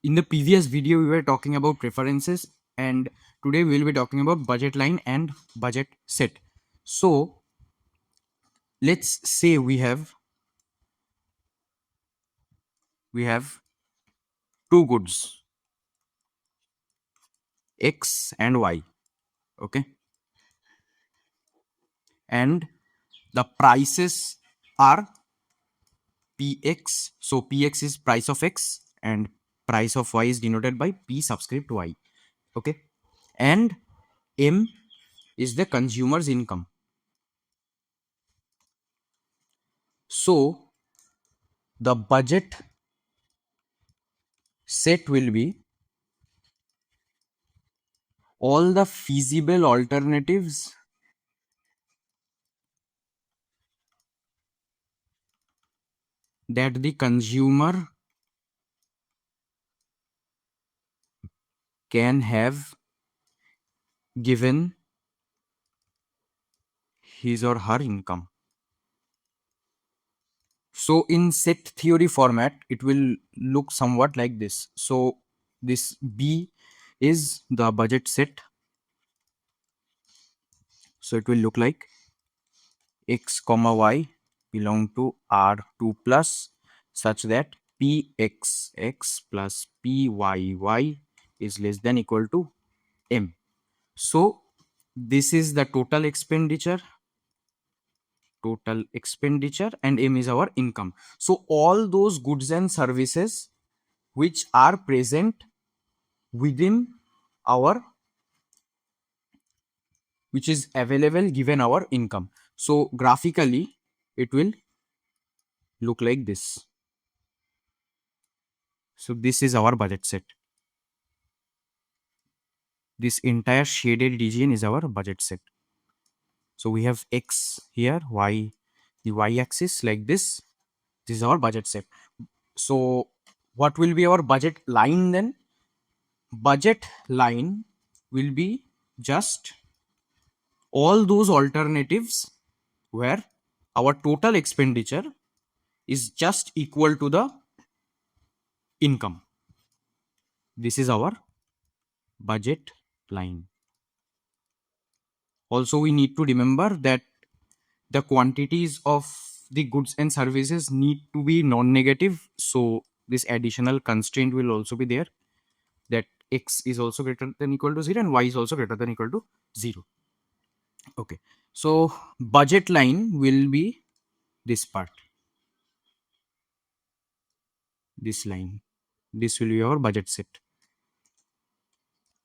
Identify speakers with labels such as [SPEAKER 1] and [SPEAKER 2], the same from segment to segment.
[SPEAKER 1] In the previous video we were talking about preferences, and today we will be talking about budget line and budget set. So let's say we have two goods, X and Y. Okay, and the prices are Px. So Px is price of X and price of Y is denoted by P subscript Y. Okay, and M is the consumer's income. So the budget set will be all the feasible alternatives that the consumer can have given his or her income. So in set theory format, it will look somewhat like this. So this B is the budget set. So it will look like X comma Y belong to R2 plus such that PXX plus PYY is less than equal to M. So this is the total expenditure, and M is our income. So all those goods and services which are present within our, which is available given our income. So graphically it will look like this. So this is our budget set. This entire shaded region is our budget set. So we have X here, Y, the Y axis like this. This is our budget set. So what will be our budget line then? Budget line will be just all those alternatives where our total expenditure is just equal to the income. This is our budget line. Also, we need to remember that the quantities of the goods and services need to be non-negative. So this additional constraint will also be there, that X is also greater than equal to 0 and Y is also greater than equal to 0. Okay, so budget line will be this part, this line. This will be our budget set.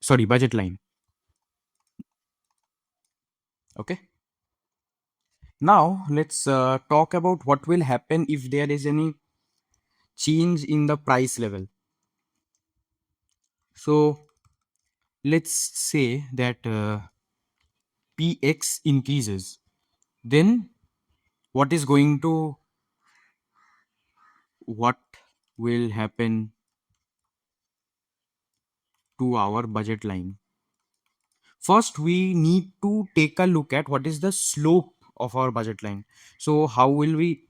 [SPEAKER 1] Sorry, budget line. Okay. Now let's talk about what will happen if there is any change in the price level. So let's say that Px increases, then what is going to, what will happen to our budget line? First, we need to take a look at what is the slope of our budget line. So how will we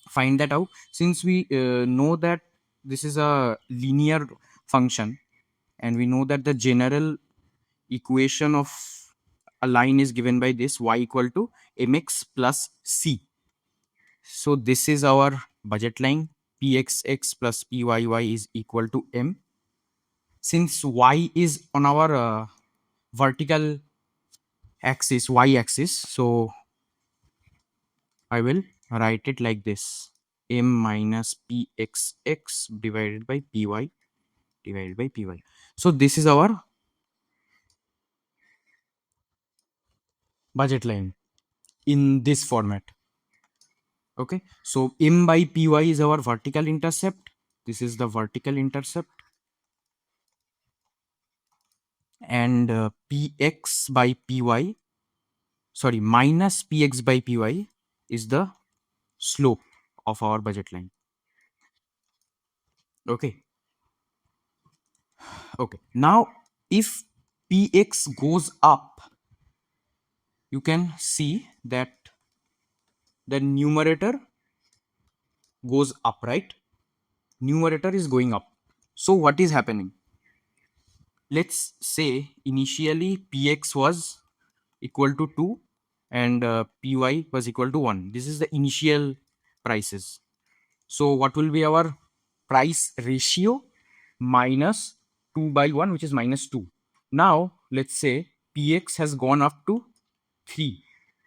[SPEAKER 1] find that out? Since we know that this is a linear function, and we know that the general equation of a line is given by this y equal to mx plus c. So this is our budget line. Pxx plus pyy is equal to m. Since y is on our vertical axis, y axis, so I will write it like this: m minus pxx divided by py. So this is our budget line in this format. Okay, so m by py is our vertical intercept. This is the vertical intercept, and px by py, sorry, minus px by py is the slope of our budget line. Okay, okay. Now if px goes up, you can see that the numerator goes up, right? Numerator is going up. So what is happening? Let's say initially px was equal to 2 and py was equal to 1. This is the initial prices. So what will be our price ratio? Minus 2 by 1, which is minus 2. Now let's say px has gone up to 3,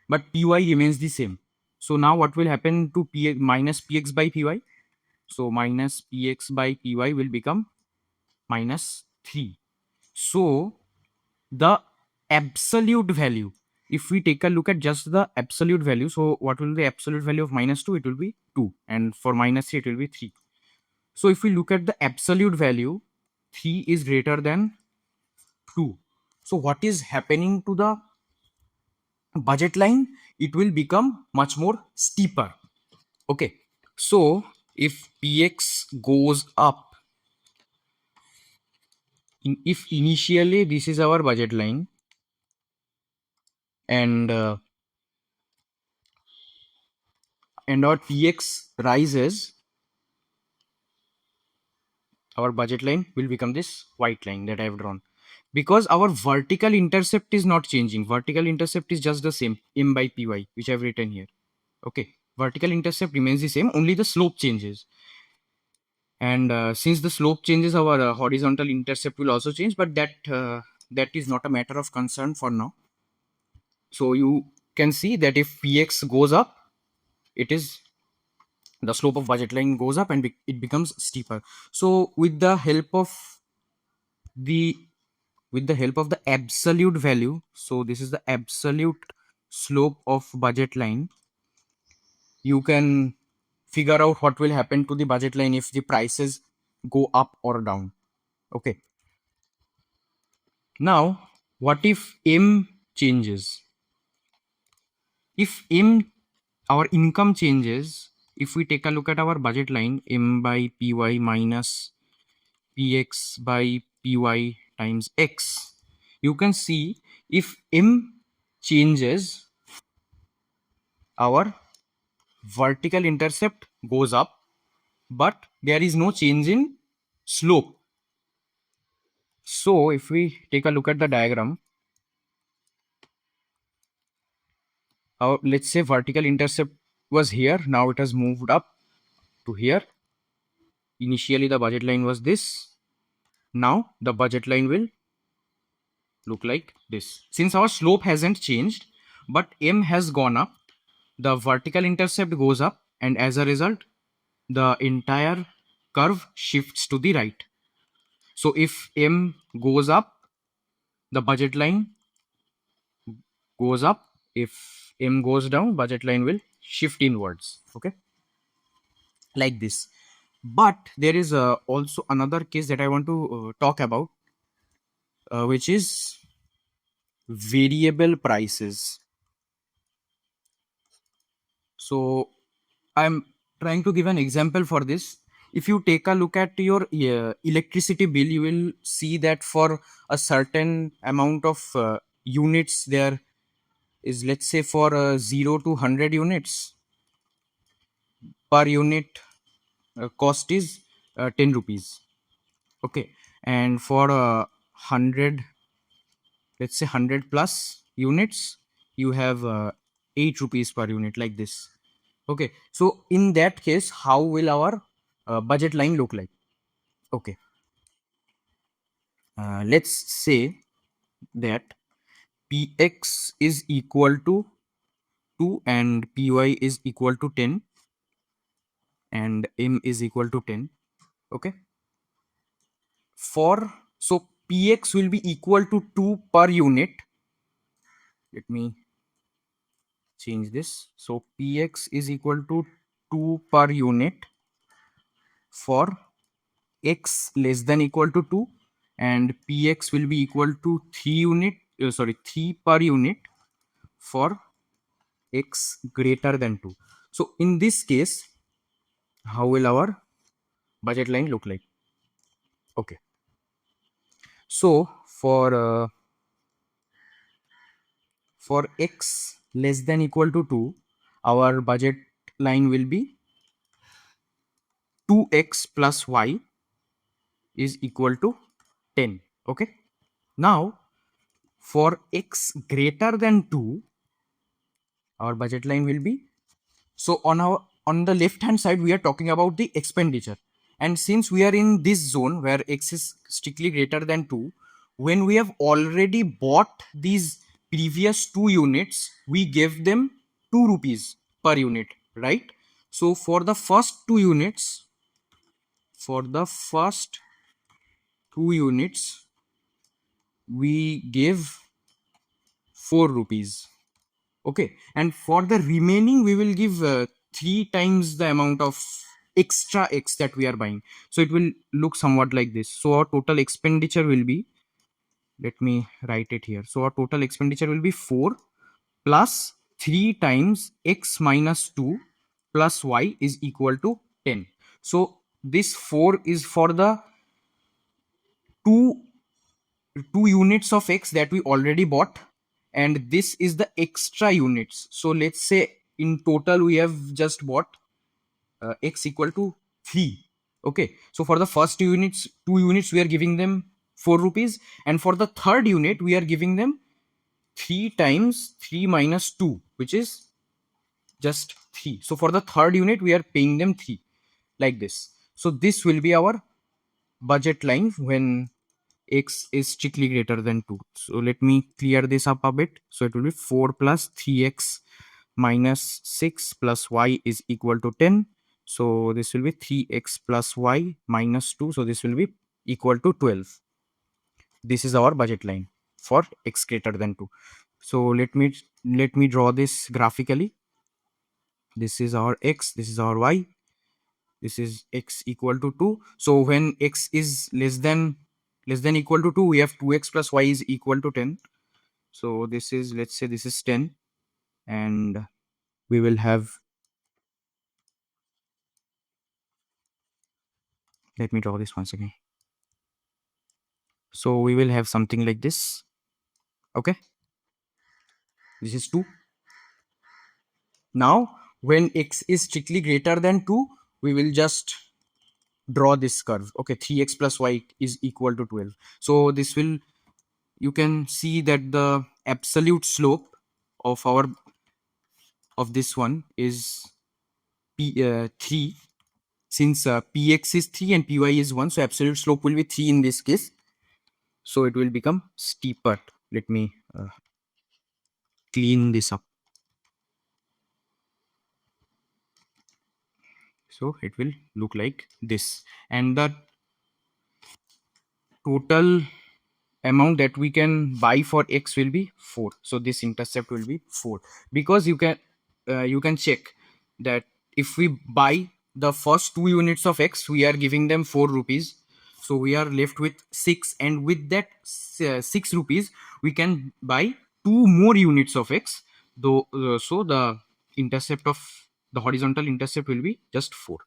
[SPEAKER 1] but py remains the same. So now what will happen to minus px by py? So minus px by py will become minus 3. So the absolute value, if we take a look at just the absolute value, so what will be the absolute value of minus 2? It will be 2, and for minus 3 it will be 3. So if we look at the absolute value, 3 is greater than 2. So what is happening to the budget line? It will become much more steeper. Okay, so if px goes up, if initially this is our budget line, and our px rises, our budget line will become this white line that I have drawn, because our vertical intercept is not changing. Vertical intercept is just the same, m by py, which I've written here. Okay, vertical intercept remains the same, only the slope changes. And since the slope changes, our horizontal intercept will also change, but that is not a matter of concern for now. So you can see that if px goes up, it is the slope of budget line goes up and it becomes steeper. So the with the help of the absolute value, so this is the absolute slope of budget line, you can figure out what will happen to the budget line if the prices go up or down. Okay, now what if m changes? If m, our income changes, if we take a look at our budget line, m by py minus px by py times x, you can see if m changes, our vertical intercept goes up, but there is no change in slope. So if we take a look at the diagram, let's say vertical intercept was here, now it has moved up to here. Initially the budget line was this, now the budget line will look like this. Since our slope hasn't changed, but m has gone up, the vertical intercept goes up, and as a result the entire curve shifts to the right. So if m goes up, the budget line goes up. If m goes down, budget line will shift inwards. Okay, like this. But there is also another case that I want to talk about, which is variable prices. So I'm trying to give an example for this. If you take a look at your electricity bill, you will see that for a certain amount of units, there is, let's say, for 0 to 100 units, per unit cost is 10 rupees. Okay, and for 100, let's say 100 plus units, you have 8 rupees per unit, like this. Okay, so in that case, how will our budget line look like? Okay, let's say that px is equal to 2 and py is equal to 10 and m is equal to 10. Okay, for, so px will be equal to 2 per unit. Let me change this. So px is equal to 2 per unit for x less than equal to 2, and px will be equal to 3 per unit for x greater than 2. So in this case, how will our budget line look like? Okay, so for x less than equal to 2, our budget line will be 2x plus y is equal to 10. Okay, now for x greater than 2, our budget line will be, so on the left hand side we are talking about the expenditure, and since we are in this zone where x is strictly greater than 2, when we have already bought these previous 2 units, we give them 2 rupees per unit, right? So for the first 2 units, for the first 2 units we give 4 rupees. Okay, and for the remaining we will give 3 times the amount of extra x that we are buying. So it will look somewhat like this. So our total expenditure will be, let me write it here, so our total expenditure will be 4 plus 3 times x minus 2 plus y is equal to 10. So this 4 is for the 2 2 units of x that we already bought, and this is the extra units. So let's say in total we have just bought x equal to 3. Okay, so for the first 2 units we are giving them 4 rupees, and for the third unit we are giving them 3 times 3 minus 2, which is just 3. So for the third unit we are paying them 3, like this. So this will be our budget line when x is strictly greater than 2. So let me clear this up a bit. So it will be 4 plus 3x minus 6 plus y is equal to 10. So this will be 3x plus y minus 2. So this will be equal to 12. This is our budget line for x greater than 2. So let me draw this graphically. This is our x, this is our y, this is x equal to 2. So when x is less than equal to 2, we have 2x plus y is equal to 10. So this is, let's say this is 10, and we will have, let me draw this once again. So we will have something like this. Okay, this is 2. Now when x is strictly greater than 2, we will just draw this curve. Okay, 3x plus y is equal to 12. So this will, you can see that the absolute slope of our of this one is 3, since px is 3 and py is 1, so absolute slope will be 3 in this case. So it will become steeper. Let me clean this up. So it will look like this, and the total amount that we can buy for x will be 4. So this intercept will be 4, because you can check that if we buy the first 2 units of x, we are giving them 4 rupees. So we are left with 6, and with that 6 rupees we can buy 2 more units of x, though. So the intercept of the horizontal intercept will be just 4.